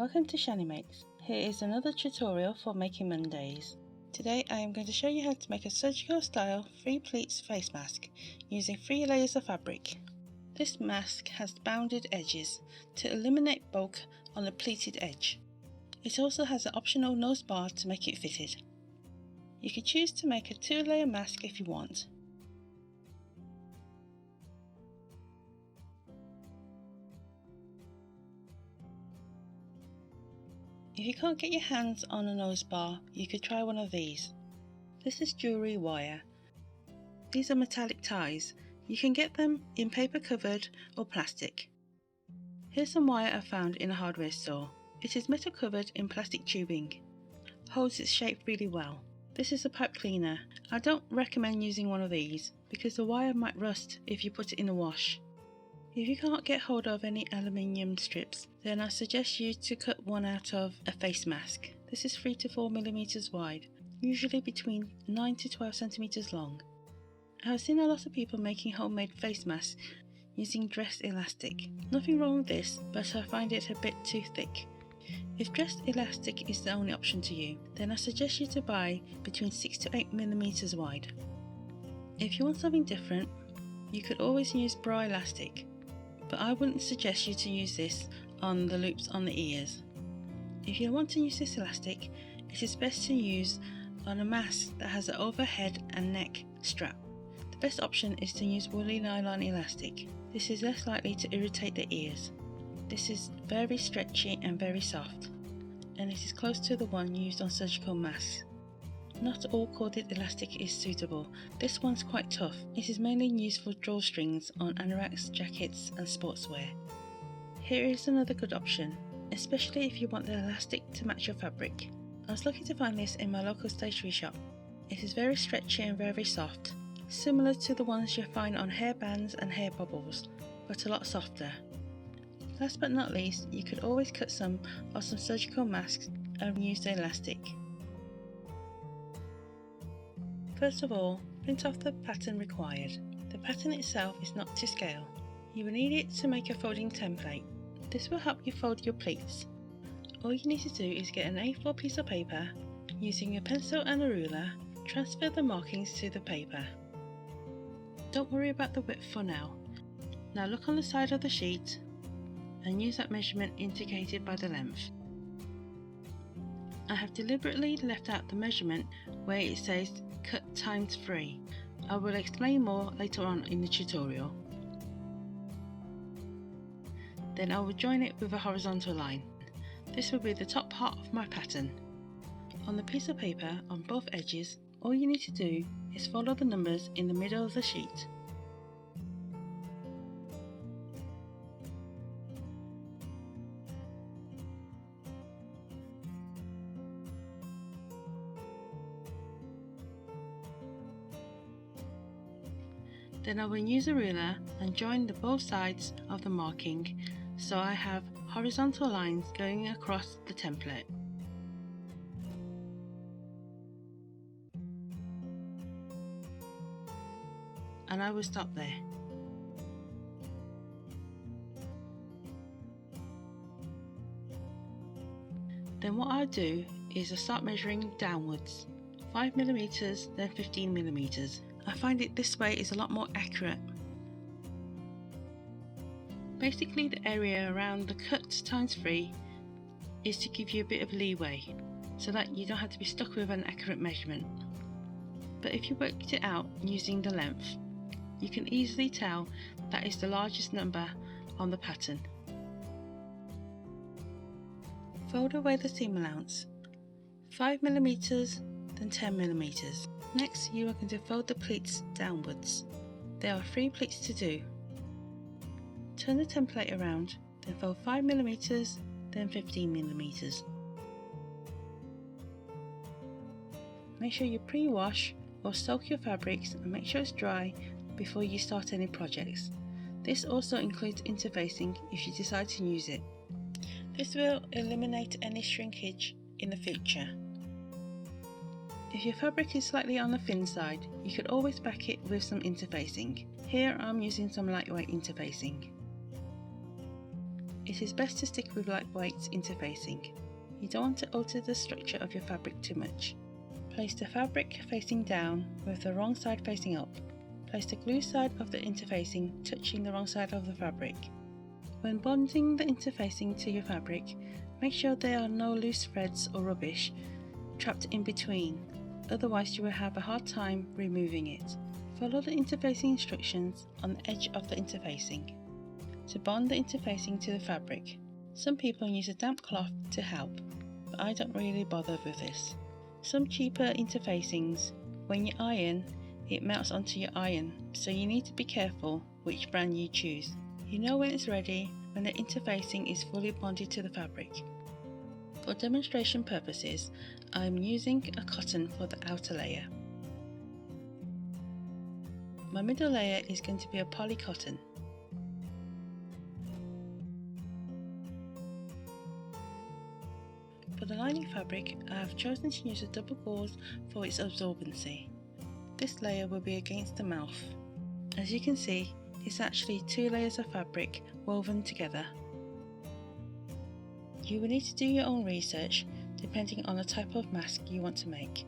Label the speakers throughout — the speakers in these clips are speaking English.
Speaker 1: Welcome to Shani Makes. Here is another tutorial for making Mondays. Today I am going to show you how to make a surgical style 3 pleats face mask using 3 layers of fabric. This mask has bounded edges to eliminate bulk on the pleated edge. It also has an optional nose bar to make it fitted. You can choose to make a 2-layer mask if you want. If you can't get your hands on a nose bar, you could try one of these. This is jewellery wire. These are metallic ties. You can get them in paper covered or plastic. Here's some wire I found in a hardware store. It is metal covered in plastic tubing. Holds its shape really well. This is a pipe cleaner. I don't recommend using one of these because the wire might rust if you put it in the wash. If you can't get hold of any aluminium strips, then I suggest you to cut one out of a face mask. This is 3 to 4 mm wide, usually between 9 to 12 cm long. I have seen a lot of people making homemade face masks using dressed elastic. Nothing wrong with this, but I find it a bit too thick. If dressed elastic is the only option to you, then I suggest you to buy between 6 to 8 mm wide. If you want something different, you could always use bra elastic, but I wouldn't suggest you to use this on the loops on the ears. If you want to use this elastic, it is best to use on a mask that has an overhead and neck strap. The best option is to use woolly nylon elastic. This is less likely to irritate the ears. This is very stretchy and very soft, and it is close to the one used on surgical masks. Not all corded elastic is suitable. This one's quite tough. It is mainly used for drawstrings on anoraks, jackets and sportswear. Here is another good option, especially if you want the elastic to match your fabric. I was lucky to find this in my local stationery shop. It is very stretchy and very soft, similar to the ones you find on hair bands and hair bubbles, but a lot softer. Last but not least, you could always cut some of some surgical masks and use the elastic. First of all, print off the pattern required. The pattern itself is not to scale. You will need it to make a folding template. This will help you fold your pleats. All you need to do is get an A4 piece of paper, using a pencil and a ruler, transfer the markings to the paper. Don't worry about the width for now. Now look on the side of the sheet and use that measurement indicated by the length. I have deliberately left out the measurement where it says cut times 3. I will explain more later on in the tutorial. Then I will join it with a horizontal line. This will be the top part of my pattern. On the piece of paper on both edges, all you need to do is follow the numbers in the middle of the sheet. Then I will use a ruler and join both sides of the marking so I have horizontal lines going across the template. And I will stop there. Then what I do is I start measuring downwards, 5 mm, then 15 mm. I find it this way is a lot more accurate. Basically the area around the cut times 3 is to give you a bit of leeway so that you don't have to be stuck with an accurate measurement. But if you worked it out using the length, you can easily tell that is the largest number on the pattern. Fold away the seam allowance, 5 mm, then 10 mm. Next, you are going to fold the pleats downwards. There are 3 pleats to do. Turn the template around, then fold 5 mm, then 15 mm. Make sure you pre-wash or soak your fabrics and make sure it's dry before you start any projects. This also includes interfacing if you decide to use it. This will eliminate any shrinkage in the future. If your fabric is slightly on the thin side, you could always back it with some interfacing. Here I'm using some lightweight interfacing. It is best to stick with lightweight interfacing. You don't want to alter the structure of your fabric too much. Place the fabric facing down with the wrong side facing up. Place the glue side of the interfacing touching the wrong side of the fabric. When bonding the interfacing to your fabric, make sure there are no loose threads or rubbish trapped in between, otherwise you will have a hard time removing it. Follow the interfacing instructions on the edge of the interfacing. To bond the interfacing to the fabric, some people use a damp cloth to help, but I don't really bother with this. Some cheaper interfacings, when you iron, it melts onto your iron, so you need to be careful which brand you choose. You know when it's ready when the interfacing is fully bonded to the fabric. For demonstration purposes, I am using a cotton for the outer layer. My middle layer is going to be a poly cotton. For the lining fabric, I have chosen to use a double gauze for its absorbency. This layer will be against the mouth. As you can see, it's actually 2 layers of fabric woven together. You will need to do your own research depending on the type of mask you want to make.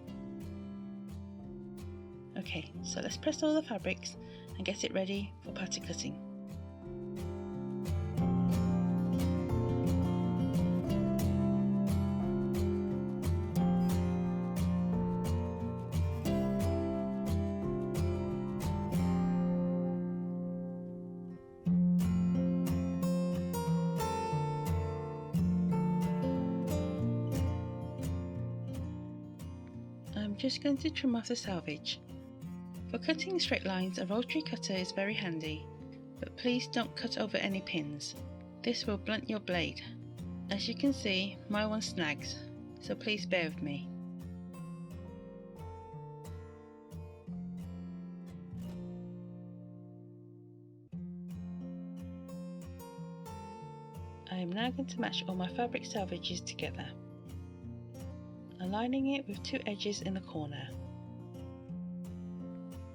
Speaker 1: Okay, so let's press all the fabrics and get it ready for pattern cutting. I'm just going to trim off the selvage. For cutting straight lines, a rotary cutter is very handy, but please don't cut over any pins. This will blunt your blade. As you can see, my one snags, so please bear with me. I am now going to match all my fabric selvages together, aligning it with 2 edges in the corner.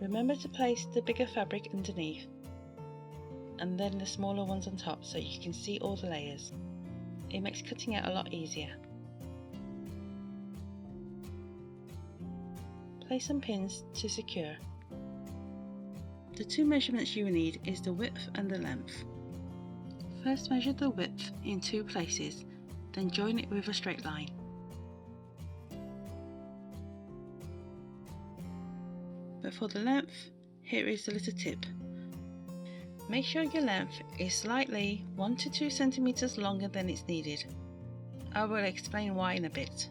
Speaker 1: Remember to place the bigger fabric underneath and then the smaller ones on top so you can see all the layers. It makes cutting out a lot easier. Place some pins to secure. The 2 measurements you will need is the width and the length. First measure the width in 2 places, then join it with a straight line. But for the length, here is the little tip. Make sure your length is slightly 1 to 2 centimeters longer than it's needed. I will explain why in a bit.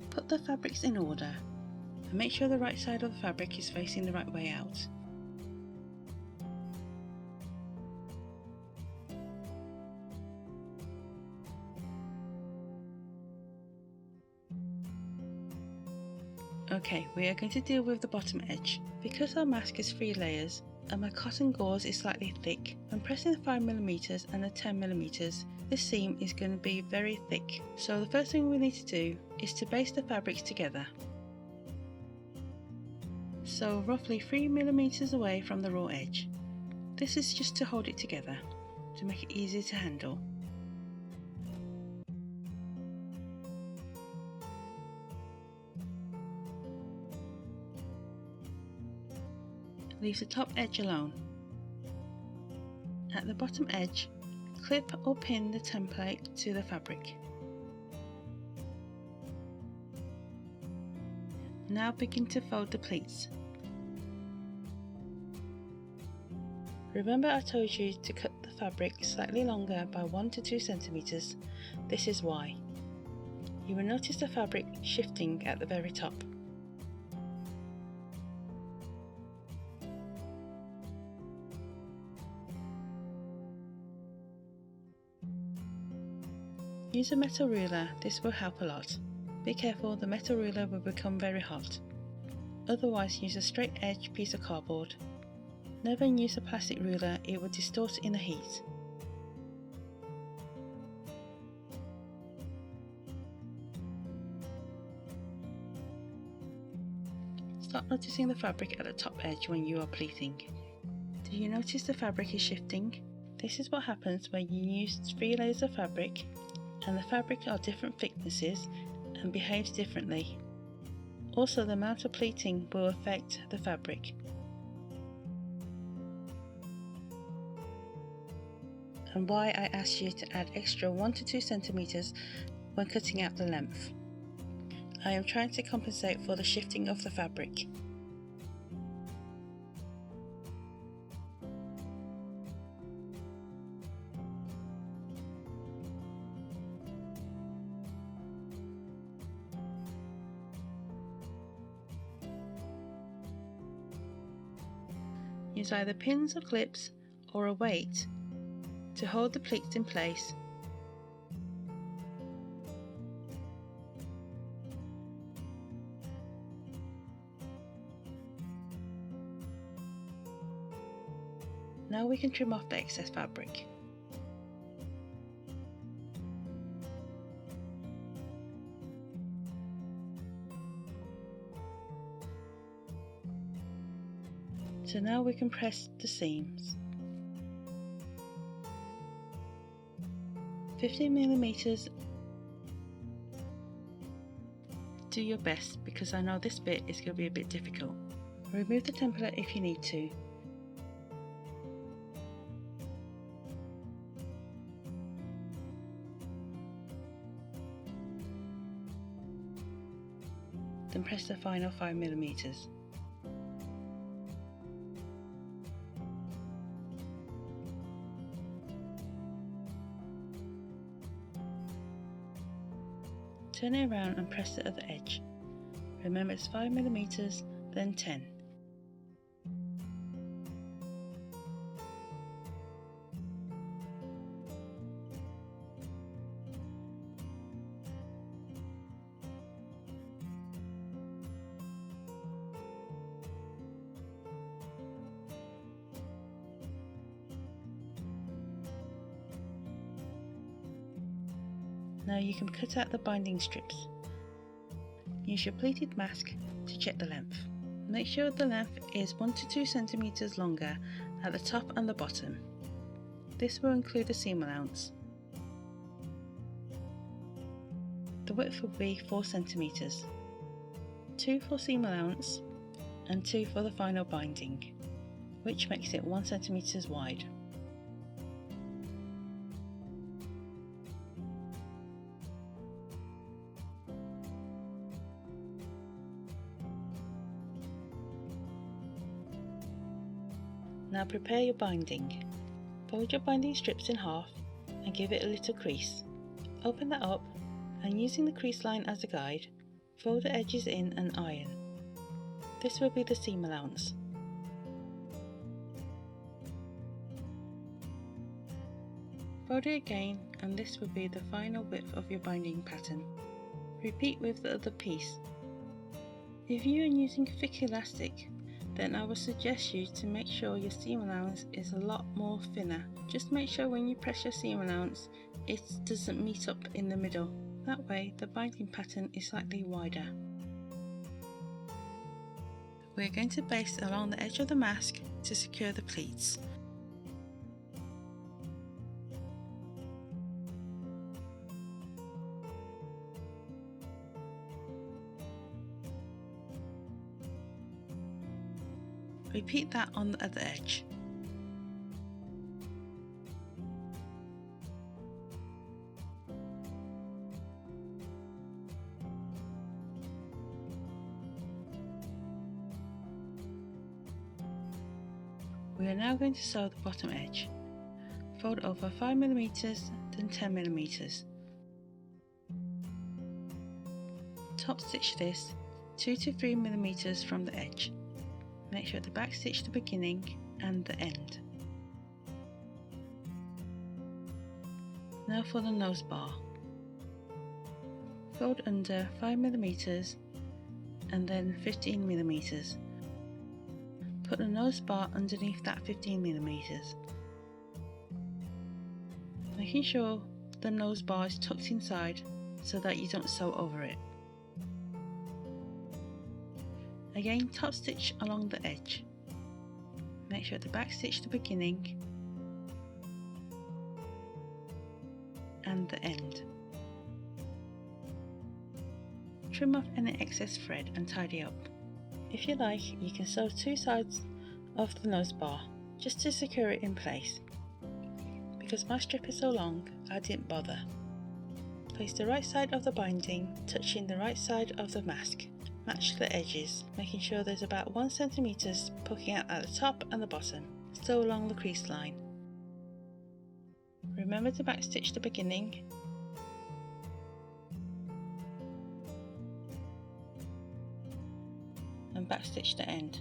Speaker 1: Put the fabrics in order and make sure the right side of the fabric is facing the right way out. Okay, we are going to deal with the bottom edge. Because our mask is 3 layers and my cotton gauze is slightly thick, when pressing the 5mm and the 10mm, this seam is going to be very thick. So the first thing we need to do is to baste the fabrics together. So roughly 3mm away from the raw edge. This is just to hold it together, to make it easier to handle. Leave the top edge alone. At the bottom edge, clip or pin the template to the fabric. Now begin to fold the pleats. Remember I told you to cut the fabric slightly longer by 1 to 2 centimeters. This is why. You will notice the fabric shifting at the very top. Use a metal ruler, this will help a lot. Be careful, the metal ruler will become very hot. Otherwise use a straight edge piece of cardboard. Never use a plastic ruler, it will distort in the heat. Start noticing the fabric at the top edge when you are pleating. Do you notice the fabric is shifting? This is what happens when you use 3 layers of fabric and the fabric are different thicknesses and behaves differently. Also, the amount of pleating will affect the fabric. And why I asked you to add extra 1 to 2 centimeters when cutting out the length. I am trying to compensate for the shifting of the fabric. Use either pins or clips or a weight to hold the pleats in place. Now we can trim off the excess fabric. So now we can press the seams. 15mm. Do your best because I know this bit is going to be a bit difficult. Remove the template if you need to. Then press the final 5mm. Turn it around and press the other edge. Remember it's 5mm, then 10. Now you can cut out the binding strips. Use your pleated mask to check the length. Make sure the length is 1 to 2 centimeters longer at the top and the bottom. This will include the seam allowance. The width will be 4 centimeters. 2 for seam allowance and 2 for the final binding, which makes it 1 centimeter wide. Now prepare your binding. Fold your binding strips in half and give it a little crease. Open that up and using the crease line as a guide, fold the edges in and iron. This will be the seam allowance. Fold it again and this will be the final width of your binding pattern. Repeat with the other piece. If you are using thick elastic, then I would suggest you to make sure your seam allowance is a lot more thinner. Just make sure when you press your seam allowance it doesn't meet up in the middle. That way the binding pattern is slightly wider. We're going to baste along the edge of the mask to secure the pleats. Repeat that on the other edge. We are now going to sew the bottom edge. Fold over 5mm, then 10mm. Top stitch this 2 to 3mm from the edge. Make sure to back stitch the beginning and the end. Now for the nose bar. Fold under 5mm and then 15mm. Put the nose bar underneath that 15mm. Making sure the nose bar is tucked inside so that you don't sew over it. Again, top stitch along the edge. Make sure to back stitch the beginning and the end. Trim off any excess thread and tidy up. If you like, you can sew 2 sides of the nose bar just to secure it in place. Because my strip is so long, I didn't bother. Place the right side of the binding touching the right side of the mask. Match the edges, making sure there's about 1 cm poking out at the top and the bottom, still along the crease line. Remember to back stitch the beginning and back stitch the end.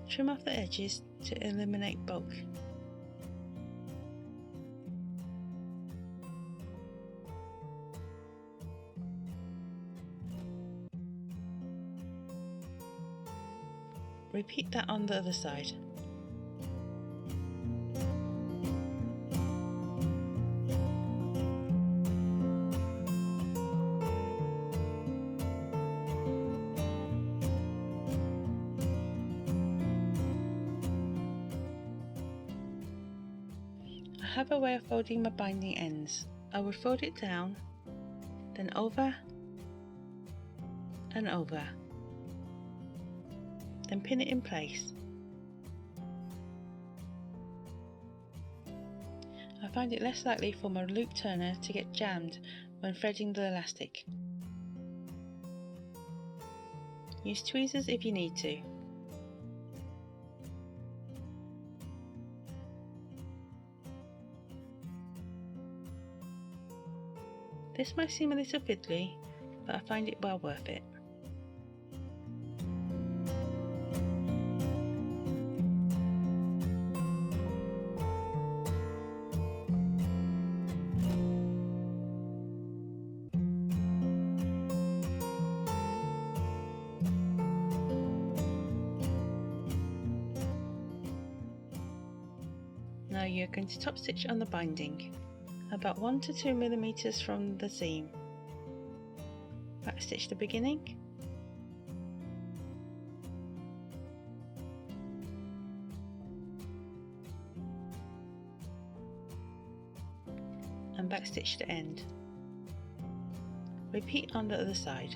Speaker 1: Trim off the edges to eliminate bulk. Repeat that on the other side. I have a way of folding my binding ends. I would fold it down, then over and over. Then pin it in place. I find it less likely for my loop turner to get jammed when threading the elastic. Use tweezers if you need to. This might seem a little fiddly, but I find it well worth it. Now you're going to top stitch on the binding, about 1 to 2mm from the seam. Back stitch the beginning and back stitch the end. Repeat on the other side.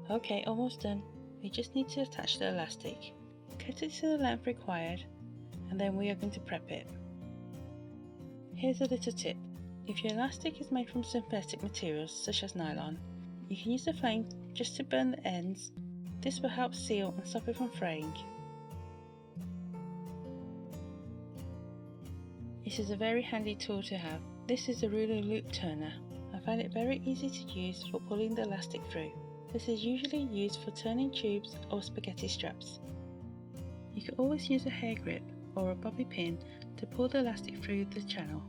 Speaker 1: Okay, almost done. We just need to attach the elastic. Cut it to the length required and then we are going to prep it. Here's a little tip. If your elastic is made from synthetic materials such as nylon, you can use the flame just to burn the ends. This will help seal and stop it from fraying. This is a very handy tool to have. This is a ruler loop turner. I find it very easy to use for pulling the elastic through. This is usually used for turning tubes or spaghetti straps. You can always use a hair grip or a bobby pin to pull the elastic through the channel.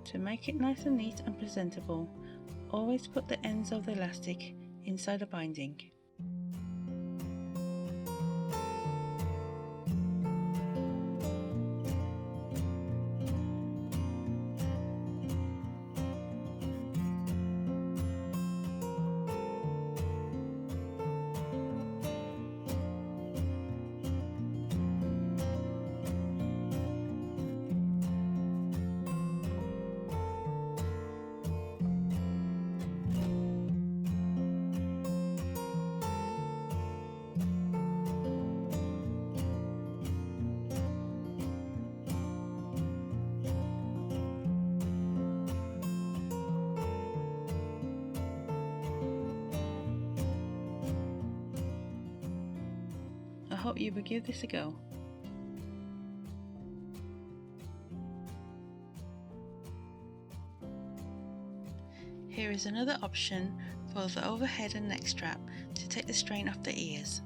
Speaker 1: To make it nice and neat and presentable, always put the ends of the elastic inside the binding. hope you will give this a go. Here is another option for the overhead and neck strap to take the strain off the ears.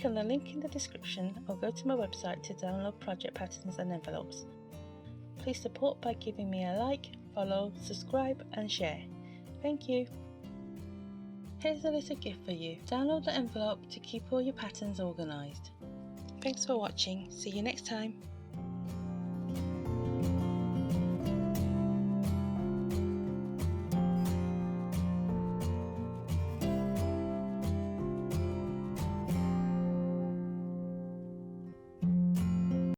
Speaker 1: Click on the link in the description or go to my website to download project patterns and envelopes. Please support by giving me a like, follow, subscribe and share. Thank you. Here's a little gift for you. Download the envelope to keep all your patterns organised. Thanks for watching. See you next time.